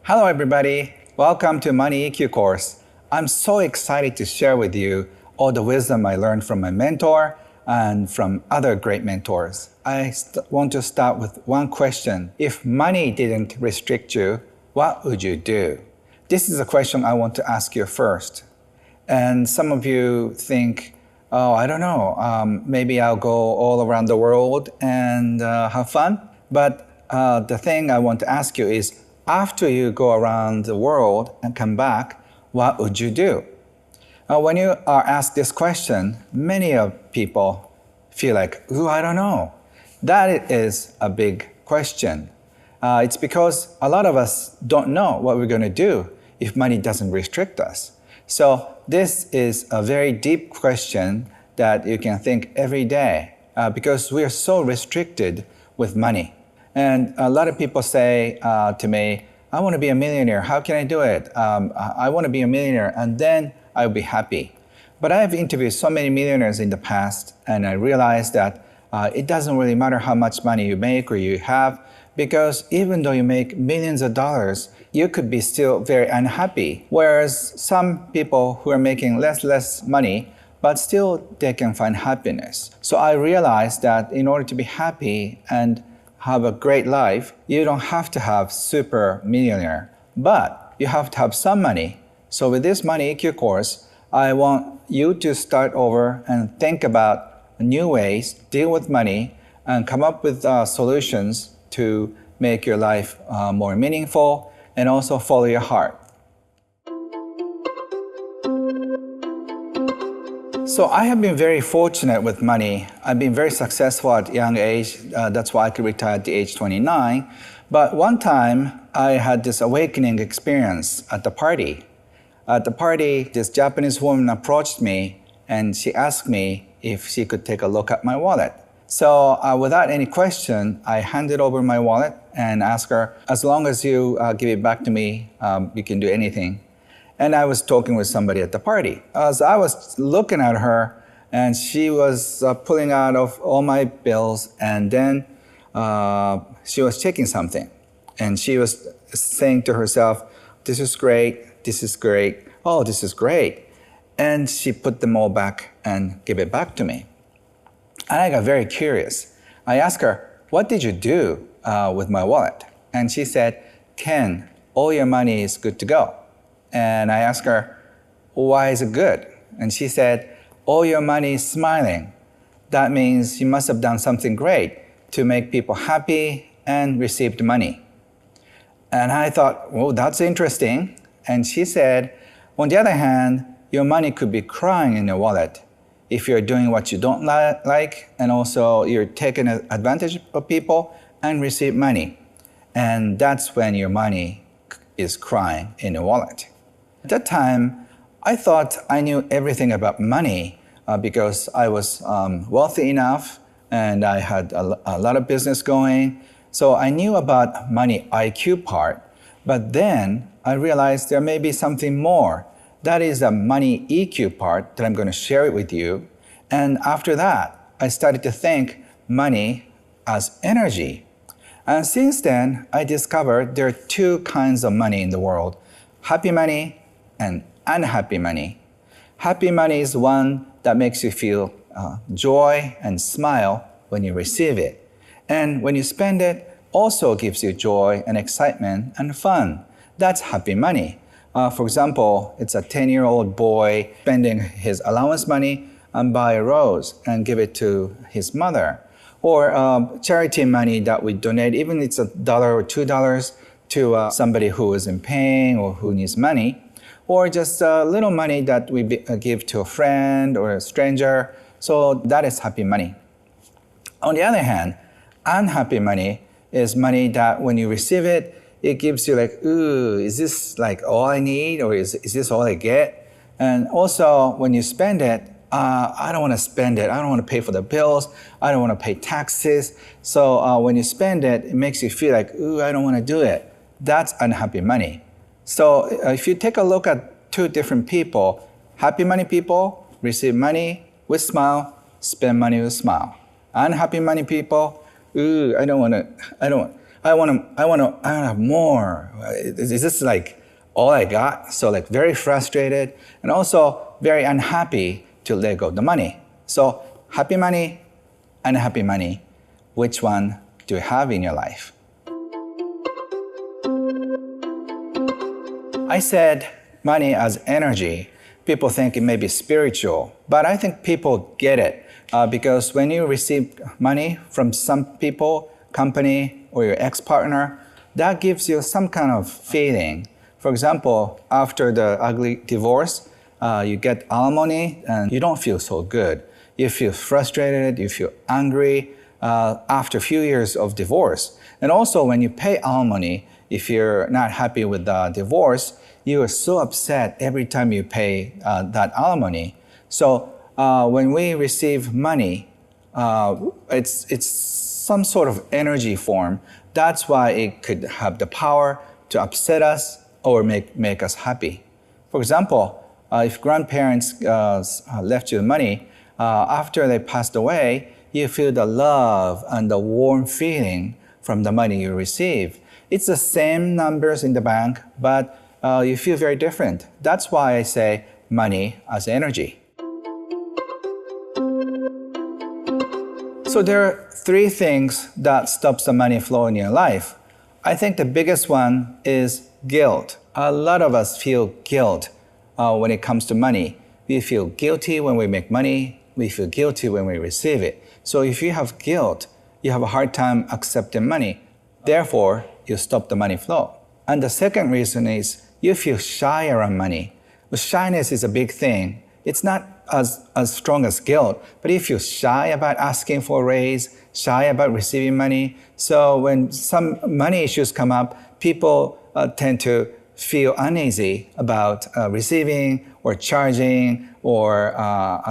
Hello everybody, welcome to Money EQ course. I'm so excited to share with you all the wisdom I learned from my mentor and from other great mentors. I want to start with one question. If money didn't restrict you, what would you do? This is a question I want to ask you first. And some of you think, oh, I don't know, maybe I'll go all around the world and have fun. But the thing I want to ask you is, after you go around the world and come back, what would you do? When you are asked this question, many of people feel like, ooh, I don't know. That is a big question. It's because a lot of us don't know what we're going to do if money doesn't restrict us. So this is a very deep question that you can think every day because we are so restricted with money. And a lot of people say to me, I want to be a millionaire. How can I do it? I want to be a millionaire and then I'll be happy. But I have interviewed so many millionaires in the past and I realized that it doesn't really matter how much money you make or you have, because even though you make millions of dollars, you could be still very unhappy. Whereas some people who are making less money, but still they can find happiness. So I realized that in order to be happy and have a great life, you don't have to have super millionaire, but you have to have some money. So with this Money EQ course, I want you to start over and think about new ways, deal with money, and come up with solutions to make your life more meaningful and also follow your heart. So I have been very fortunate with money. I've been very successful at a young age. That's why I could retire at the age 29. But one time, I had this awakening experience at the party. At the party, this Japanese woman approached me and she asked me if she could take a look at my wallet. So without any question, I handed over my wallet and asked her, as long as you give it back to me, you can do anything. And I was talking with somebody at the party. As I was looking at her, and she was pulling out of all my bills, and then she was checking something. And she was saying to herself, this is great, oh, this is great. And she put them all back and gave it back to me. And I got very curious. I asked her, what did you do with my wallet? And she said, Ken, all your money is good to go. And I asked her, why is it good? And she said, all your money is smiling. That means you must have done something great to make people happy and received money. And I thought, well, that's interesting. And she said, on the other hand, your money could be crying in your wallet if you're doing what you don't like, and also you're taking advantage of people and receive money. And that's when your money is crying in your wallet. At that time, I thought I knew everything about money because I was wealthy enough and I had a lot of business going. So I knew about money IQ part, but then I realized there may be something more. That is the money EQ part that I'm going to share it with you. And after that, I started to think money as energy. And since then, I discovered there are two kinds of money in the world: happy money and unhappy money. Happy money is one that makes you feel joy and smile when you receive it. And when you spend it, also gives you joy and excitement and fun. That's happy money. For example, it's a 10-year-old boy spending his allowance money and buy a rose and give it to his mother. Or charity money that we donate, even if it's $1 or $2 to somebody who is in pain or who needs money. Or just a little money that we give to a friend or a stranger. So that is happy money. On the other hand, unhappy money is money that when you receive it, it gives you like, ooh, is this like all I need, or is this all I get? And also when you spend it, I don't want to spend it. I don't want to pay for the bills. I don't want to pay taxes. So when you spend it, it makes you feel like, ooh, I don't want to do it. That's unhappy money. So if you take a look at two different people, happy money people receive money with smile, spend money with smile. Unhappy money people, ooh, I don't want I want to have more. Is this like all I got? So like very frustrated and also very unhappy to let go of the money. So happy money, unhappy money, which one do you have in your life? I said money as energy. People think it may be spiritual, but I think people get it because when you receive money from some people, company, or your ex-partner, that gives you some kind of feeling. For example, after the ugly divorce, you get alimony and you don't feel so good. You feel frustrated, you feel angry after a few years of divorce. And also when you pay alimony, if you're not happy with the divorce, you are so upset every time you pay that alimony. So when we receive money, it's some sort of energy form. That's why it could have the power to upset us or make us happy. For example, if grandparents left you the money, after they passed away, you feel the love and the warm feeling from the money you receive. It's the same numbers in the bank, but you feel very different. That's why I say money as energy. So there are three things that stops the money flow in your life. I think the biggest one is guilt. A lot of us feel guilt when it comes to money. We feel guilty when we make money. We feel guilty when we receive it. So if you have guilt, you have a hard time accepting money. Therefore, you stop the money flow. And the second reason is you feel shy around money. Well, shyness is a big thing. It's not as strong as guilt, but you feel shy about asking for a raise, shy about receiving money. So when some money issues come up, people tend to feel uneasy about receiving or charging or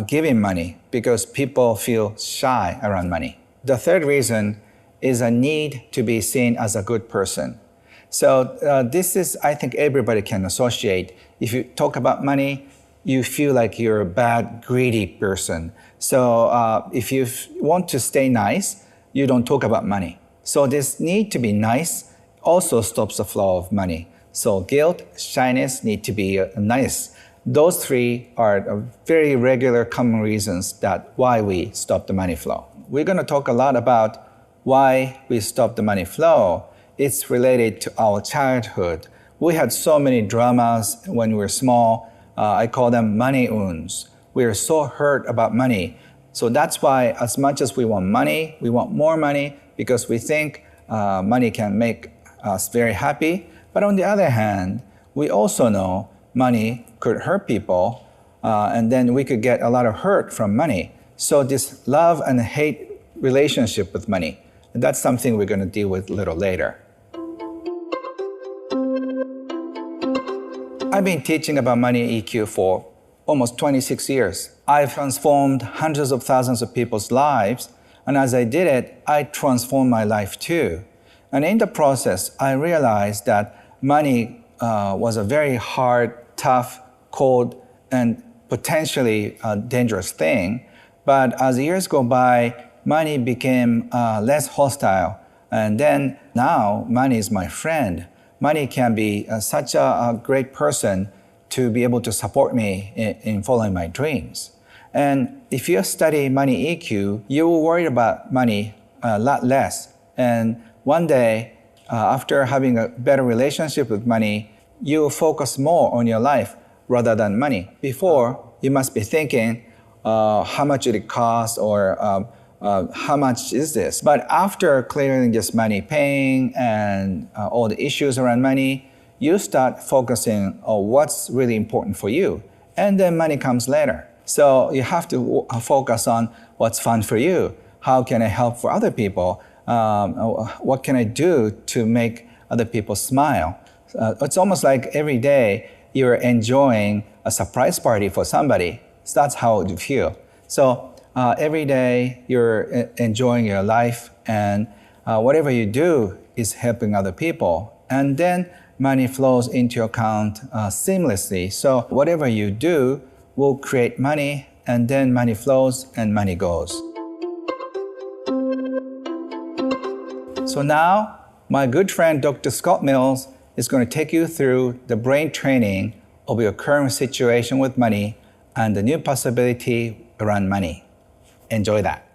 giving money because people feel shy around money. The third reason is a need to be seen as a good person. So this is, I think everybody can associate. If you talk about money, you feel like you're a bad, greedy person. So if you want to stay nice, you don't talk about money. So this need to be nice also stops the flow of money. So guilt, shyness, need to be nice. Those three are very regular common reasons that why we stop the money flow. We're going to talk a lot about why we stop the money flow. It's related to our childhood. We had so many dramas when we were small. I call them money wounds. We are so hurt about money. So that's why as much as we want money, we want more money because we think money can make us very happy. But on the other hand, we also know money could hurt people and then we could get a lot of hurt from money. So this love and hate relationship with money, that's something we're going to deal with a little later. I've been teaching about money EQ for almost 26 years. I've transformed hundreds of thousands of people's lives, and as I did it, I transformed my life too. And in the process, I realized that money was a very hard, tough, cold, and potentially dangerous thing. But as years go by, money became less hostile. And then now, money is my friend. Money can be such a great person to be able to support me in following my dreams. And if you study money EQ, you will worry about money a lot less. And one day, after having a better relationship with money, you will focus more on your life rather than money. Before, you must be thinking how much it costs or how much is this? But after clearing this money paying and all the issues around money, you start focusing on what's really important for you. And then money comes later. So you have to focus on what's fun for you. How can I help for other people? What can I do to make other people smile? It's almost like every day you're enjoying a surprise party for somebody. So that's how you feel. So every day you're enjoying your life and whatever you do is helping other people. And then money flows into your account seamlessly. So whatever you do will create money and then money flows and money goes. So now My good friend Dr. Scott Mills is going to take you through the brain training of your current situation with money and the new possibility around money. Enjoy that.